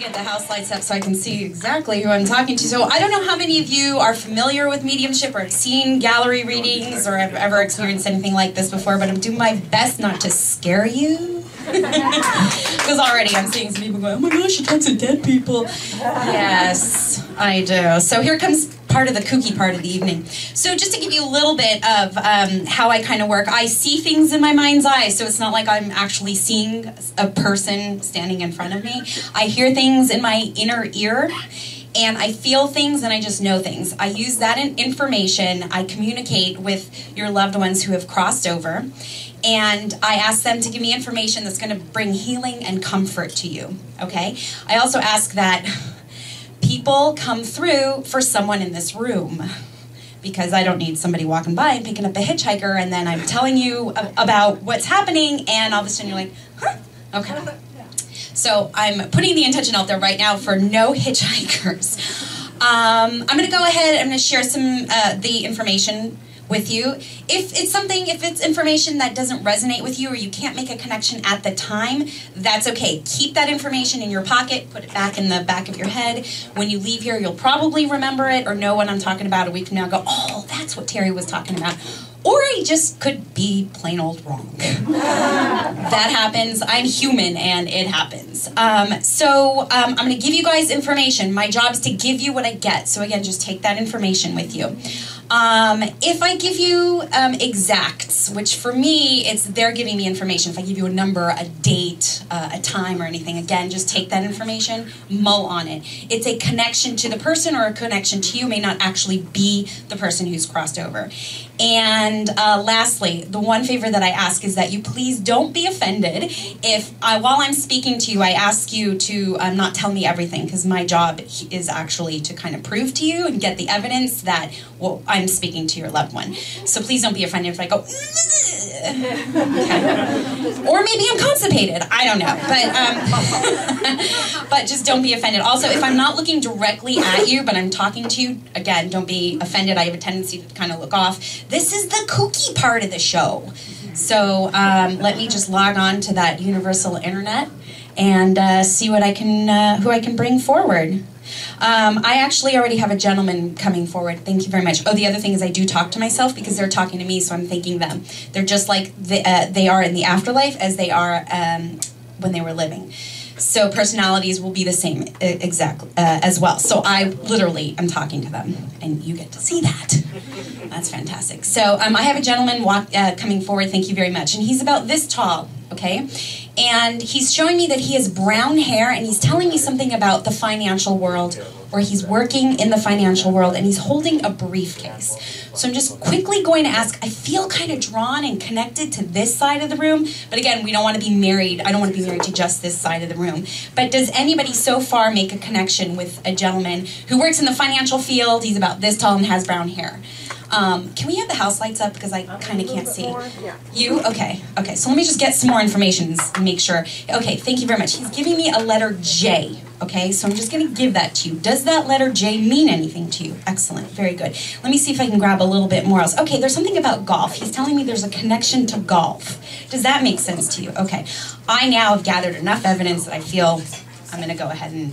get the house lights up so I can see exactly who I'm talking to. So I don't know how many of you are familiar with mediumship or have seen gallery readings or have ever experienced anything like this before, but I'm doing my best not to scare you. Because already I'm seeing some people going, oh my gosh, she talks to dead people. Yes, I do. So here comes part of the kooky part of the evening. So just to give you a little bit of how I kind of work, I see things in my mind's eye, so it's not like I'm actually seeing a person standing in front of me. I hear things in my inner ear, and I feel things, and I just know things. I use that information. I communicate with your loved ones who have crossed over, and I ask them to give me information that's going to bring healing and comfort to you, okay? I also ask that people come through for someone in this room, because I don't need somebody walking by and picking up a hitchhiker and then I'm telling you about what's happening and all of a sudden you're like, huh? Okay. So I'm putting the intention out there right now for no hitchhikers. I'm going to go ahead, I'm going to share some the information with you. If it's information that doesn't resonate with you or you can't make a connection at the time, that's okay. Keep that information in your pocket, put it back in the back of your head. When you leave here, you'll probably remember it or know what I'm talking about a week from now. Go, oh, that's what Terrie was talking about. Or I just could be plain old wrong. That happens. I'm human and it happens. I'm going to give you guys information. My job is to give you what I get. So again, just take that information with you. If I give you exacts, which for me, they're giving me information. If I give you a number, a date, a time or anything, again, just take that information, mull on it. It's a connection to the person or a connection to you, may not actually be the person who's crossed over. And lastly, the one favor that I ask is that you please don't be offended if while I'm speaking to you, I ask you to not tell me everything, because my job is actually to kind of prove to you and get the evidence that, well, I'm speaking to your loved one. So please don't be offended if I go, okay. Or maybe I'm constipated. I don't know. But just don't be offended. Also, if I'm not looking directly at you, but I'm talking to you, again, don't be offended. I have a tendency to kind of look off. This is the kooky part of the show. So let me just log on to that universal internet and see what I can, who I can bring forward. I actually already have a gentleman coming forward. Thank you very much. Oh, the other thing is I do talk to myself because they're talking to me, so I'm thanking them. They're just like they are in the afterlife as they are when they were living. So personalities will be the same exactly as well. So I literally am talking to them, and you get to see that. That's fantastic. So I have a gentleman coming forward. Thank you very much. And he's about this tall, okay? And he's showing me that he has brown hair, and he's telling me something about the financial world, or he's working in the financial world, and he's holding a briefcase. So I'm just quickly going to ask, I feel kind of drawn and connected to this side of the room, but again, we don't want to be married. I don't want to be married to just this side of the room. But does anybody so far make a connection with a gentleman who works in the financial field? He's about this tall and has brown hair. Can we have the house lights up because I kind of can't see? You? Okay. Okay, so let me just get some more information and make sure. Okay, thank you very much. He's giving me a letter J. Okay, so I'm just going to give that to you. Does that letter J mean anything to you? Excellent. Very good. Let me see if I can grab a little bit more else. Okay, there's something about golf. He's telling me there's a connection to golf. Does that make sense to you? Okay. I now have gathered enough evidence that I feel I'm going to go ahead and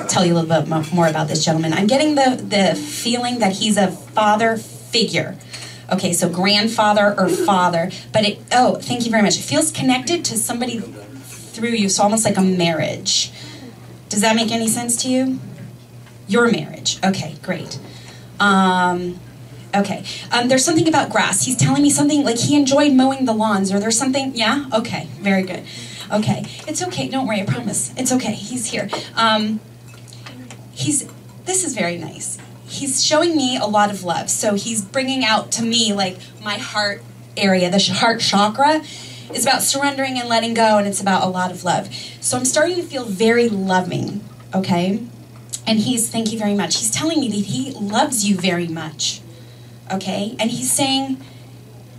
tell you a little bit more about this gentleman. I'm getting the feeling that he's a father figure. Okay, so grandfather or father. But oh, thank you very much. It feels connected to somebody through you, so almost like a marriage. Does that make any sense to you? Your marriage. Okay, great. Okay, there's something about grass. He's telling me something like he enjoyed mowing the lawns, or there's something, yeah? Okay, very good. Okay, it's okay, don't worry, I promise. It's okay, he's here. This is very nice. He's showing me a lot of love, so he's bringing out to me, like, my heart area, the heart chakra. It's about surrendering and letting go, and it's about a lot of love. So I'm starting to feel very loving, okay? And thank you very much. He's telling me that he loves you very much, okay? And he's saying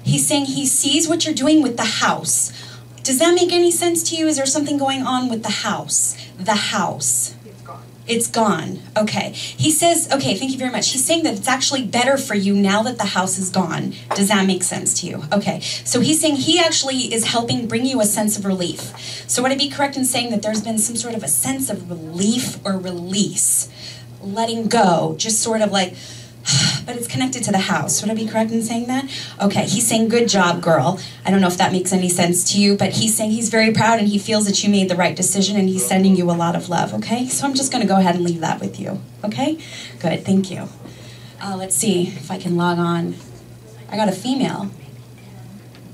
he sees what you're doing with the house. Does that make any sense to you? Is there something going on with the house? The house. It's gone. It's gone. Okay. He says, okay, thank you very much. He's saying that it's actually better for you now that the house is gone. Does that make sense to you? Okay. So he's saying he actually is helping bring you a sense of relief. So would I be correct in saying that there's been some sort of a sense of relief or release? Letting go, just sort of like, but it's connected to the house. Would I be correct in saying that? Okay, he's saying, good job, girl. I don't know if that makes any sense to you, but he's saying he's very proud and he feels that you made the right decision and he's sending you a lot of love, okay? So I'm just going to go ahead and leave that with you, okay? Good, thank you. Let's see if I can log on. I got a female.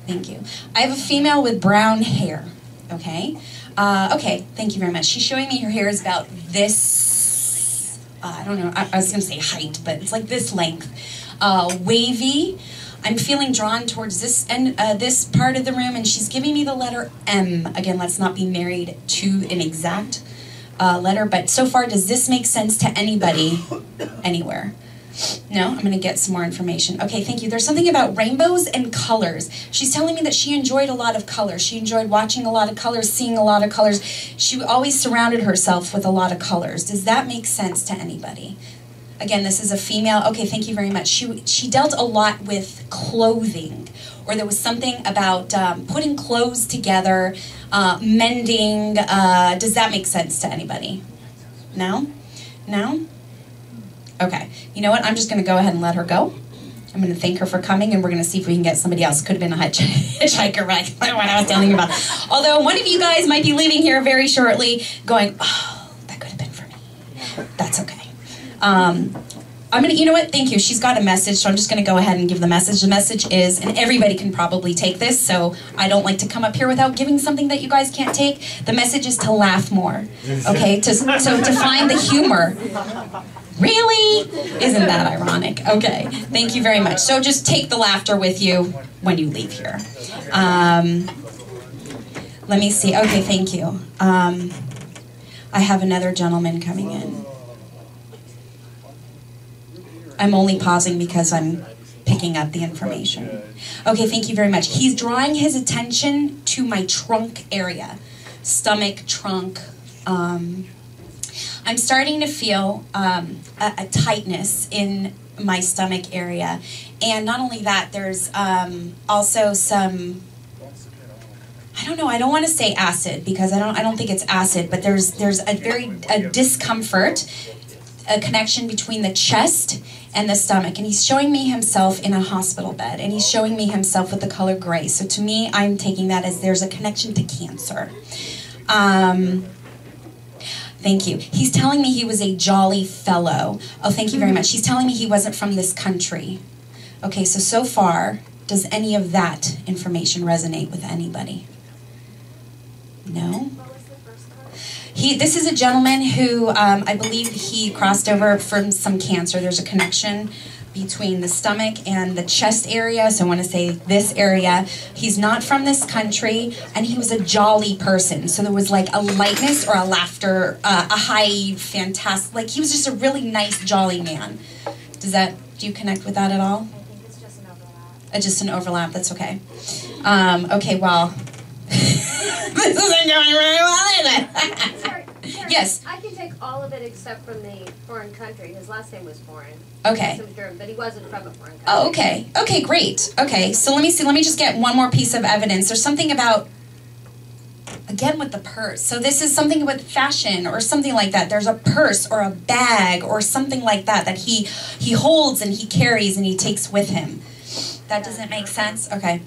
Thank you. I have a female with brown hair, okay? Okay, thank you very much. She's showing me her hair is about this, I don't know, I was going to say height, but it's like this length. Wavy. I'm feeling drawn towards this this part of the room, and she's giving me the letter M. Again, let's not be married to an exact letter, but so far, does this make sense to anybody anywhere? No? I'm going to get some more information. Okay, thank you. There's something about rainbows and colors. She's telling me that she enjoyed a lot of colors. She enjoyed watching a lot of colors, seeing a lot of colors. She always surrounded herself with a lot of colors. Does that make sense to anybody? Again, this is a female. Okay, thank you very much. She dealt a lot with clothing, or there was something about putting clothes together, mending. Does that make sense to anybody? No? No? Okay, you know what? I'm just going to go ahead and let her go. I'm going to thank her for coming, and we're going to see if we can get somebody else. Could have been a hitchhiker, right? What I was telling you about. Although one of you guys might be leaving here very shortly going, oh, that could have been for me. That's okay. I'm going to, you know what? Thank you. She's got a message, so I'm just going to go ahead and give the message. The message is, and everybody can probably take this, so I don't like to come up here without giving something that you guys can't take. The message is to laugh more, okay? So to find the humor. Really? Isn't that ironic? Okay, thank you very much. So just take the laughter with you when you leave here. Let me see. Okay, thank you. I have another gentleman coming in. I'm only pausing because I'm picking up the information. Okay, thank you very much. He's drawing his attention to my trunk area. Stomach, trunk. I'm starting to feel a tightness in my stomach area. And not only that, there's also some, I don't know, I don't want to say acid because I don't think it's acid, but there's a discomfort, a connection between the chest and the stomach. And he's showing me himself in a hospital bed, and he's showing me himself with the color gray. So to me, I'm taking that as there's a connection to cancer. Thank you. He's telling me he was a jolly fellow. Oh, thank you very much. He's telling me he wasn't from this country. Okay, so far, does any of that information resonate with anybody? No? This is a gentleman who, I believe he crossed over from some cancer. There's a connection between the stomach and the chest area, so I want to say this area. He's not from this country, and he was a jolly person. So there was like a lightness or a laughter, a high, fantastic, like he was just a really nice, jolly man. Do you connect with that at all? I think it's just an overlap. Just an overlap, that's okay. Okay, well, this isn't going very well, is it? Sorry, yes. I can take all of it except from the foreign country. His last name was foreign. Okay. But he wasn't from a foreign country. Oh, okay. Okay, great. Okay, so let me see. Let me just get one more piece of evidence. There's something about, again with the purse. So this is something with fashion or something like that. There's a purse or a bag or something like that that he holds and he carries and he takes with him. That doesn't make sense? Okay.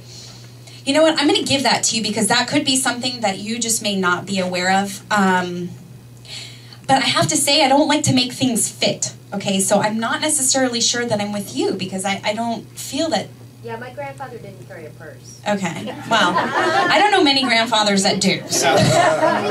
You know what? I'm going to give that to you because that could be something that you just may not be aware of. But I have to say, I don't like to make things fit. Okay, so I'm not necessarily sure that I'm with you because I don't feel that. Yeah, my grandfather didn't carry a purse. Okay, well, I don't know many grandfathers that do, so. He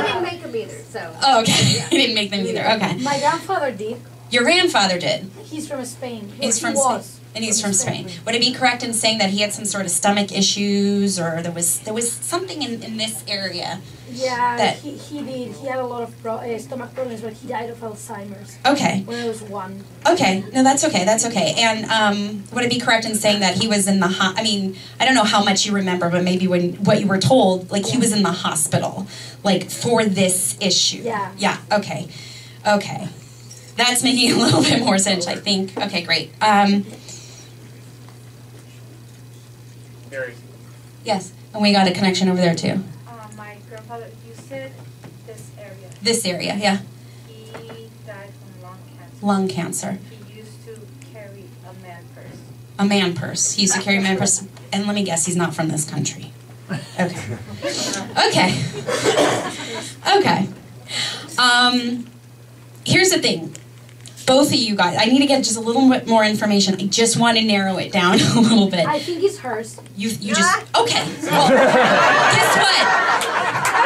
didn't make them either, so. Oh, okay, he didn't make them either, okay. My grandfather did. Your grandfather did? He's from Spain. He's from Spain. And he's from Spain. Would it be correct in saying that he had some sort of stomach issues, or there was something in this area? Yeah, that he did. He had a lot of stomach problems, but he died of Alzheimer's. Okay. When I was 1. Okay, no, that's okay. That's okay. And would it be correct in saying that he was in the I mean, I don't know how much you remember, but maybe what you were told, like he was in the hospital, like for this issue. Yeah. Yeah. Okay. Okay. That's making a little bit more sense, I think. Okay, great. Terrie. Yes, and we got a connection over there too. My grandfather, you said this area. This area, yeah. He died from lung cancer. Lung cancer. He used to carry a man purse. A man purse. He used to carry a man purse. And let me guess, he's not from this country. Okay. Okay. Okay. Here's the thing. Both of you guys, I need to get just a little bit more information. I just want to narrow it down a little bit. I think it's hers. You just, okay. Well, guess what?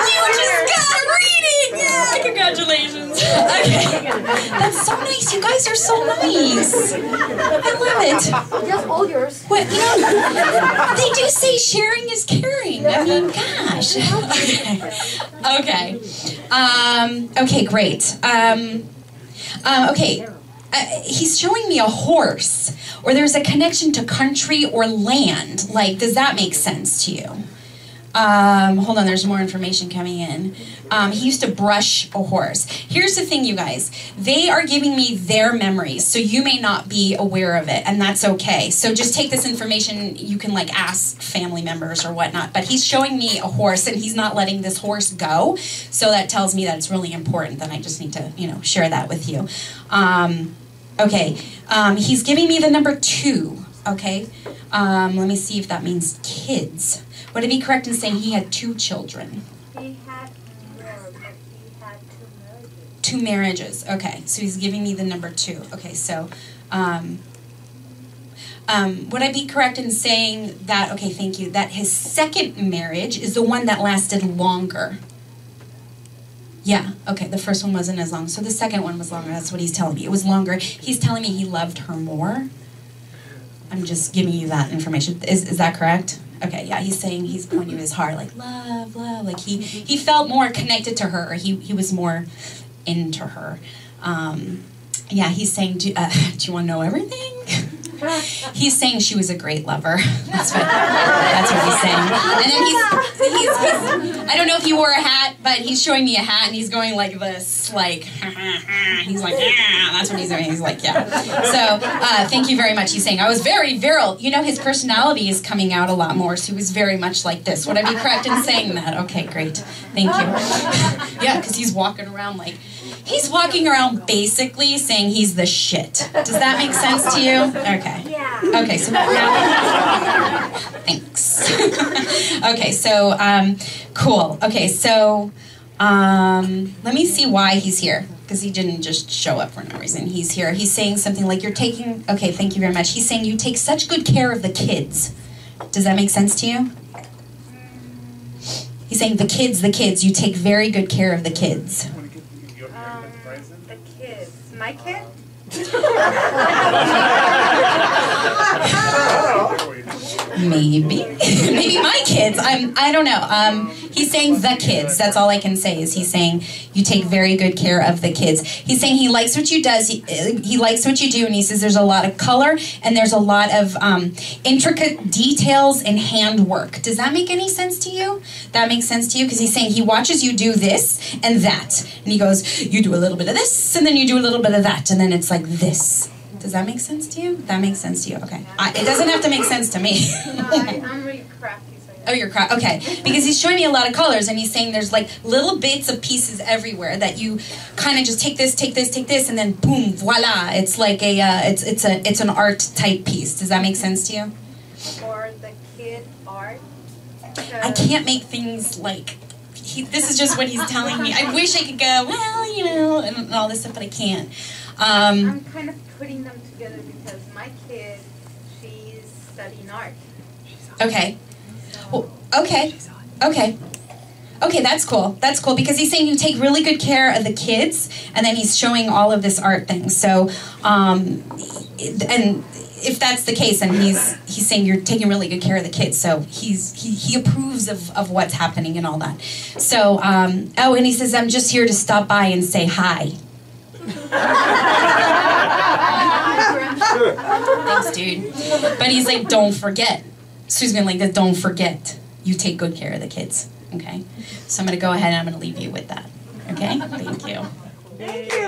You just got a reading! Yeah, congratulations. Okay. That's so nice. You guys are so nice. I love it. Just all yours. What, you know, they do say sharing is caring. I mean, gosh. Okay. Okay, great. Okay. He's showing me a horse, or there's a connection to country or land. Like, does that make sense to you? Hold on, there's more information coming in. He used to brush a horse. Here's the thing, you guys. They are giving me their memories, so you may not be aware of it, and that's okay. So just take this information. You can, like, ask family members or whatnot. But he's showing me a horse, and he's not letting this horse go. So that tells me that it's really important, that I just need to, you know, share that with you. Okay. He's giving me the number 2, okay? Let me see if that means kids. Would it be correct in saying he had 2 children? He had more, but he had 2 marriages. 2 marriages. Okay, so he's giving me the number 2. Okay, so would I be correct in saying that, okay, thank you, that his second marriage is the one that lasted longer? Yeah, okay, the first one wasn't as long, so the second one was longer. That's what he's telling me. It was longer. He's telling me he loved her more. I'm just giving you that information. Is that correct? Okay, yeah, he's saying, he's pointing to his heart, like, love, love. Like, he felt more connected to her. He was more into her. Yeah, he's saying, do you want to know everything? He's saying she was a great lover. That's what he's saying. And then he's I don't know if he wore a hat, but he's showing me a hat, and he's going like this, like, he's like, yeah, that's what he's doing. He's like, yeah. So, thank you very much. He's saying, I was very virile. You know, his personality is coming out a lot more, so he was very much like this. Would I be correct in saying that? Okay, great. Thank you. Yeah, because he's walking around like, he's walking around basically saying he's the shit. Does that make sense to you? Okay. Yeah. Okay, so now, thanks. Okay, so, cool. Okay, so, let me see why he's here. Because he didn't just show up for no reason. He's here. He's saying something like, you're taking, okay, thank you very much. He's saying you take such good care of the kids. Does that make sense to you? He's saying the kids, you take very good care of the kids. The kids. My kid? Maybe. Maybe my kids. I don't know. He's saying the kids. That's all I can say is he's saying you take very good care of the kids. He's saying he likes what you does. He likes what you do, and he says there's a lot of color and there's a lot of intricate details and handwork. Does that make any sense to you? That makes sense to you? Because he's saying he watches you do this and that. And he goes, you do a little bit of this, and then you do a little bit of that, and then it's like this. Does that make sense to you? That makes sense to you? Okay. It doesn't have to make sense to me. No, I'm really crafty. So Oh, you're crap. Okay. Because he's showing me a lot of colors, and he's saying there's like little bits of pieces everywhere that you kind of just take this, and then boom, voila. It's like a, it's an art type piece. Does that make sense to you? For the kid art. I can't make things like, this is just what he's telling me. I wish I could go, well, you know, and all this stuff, but I can't. I'm kind of putting them together because my kid, she's studying art. Okay. Well, okay. Okay. Okay, that's cool. That's cool because he's saying you take really good care of the kids, and then he's showing all of this art thing. So, and if that's the case, and he's saying you're taking really good care of the kids, so he approves of what's happening and all that. So, oh, and he says I'm just here to stop by and say hi. Thanks, dude. But he's like, don't forget. So he's going like this, don't forget. You take good care of the kids. Okay? So I'm going to go ahead and I'm going to leave you with that. Okay? Thank you. Thank you.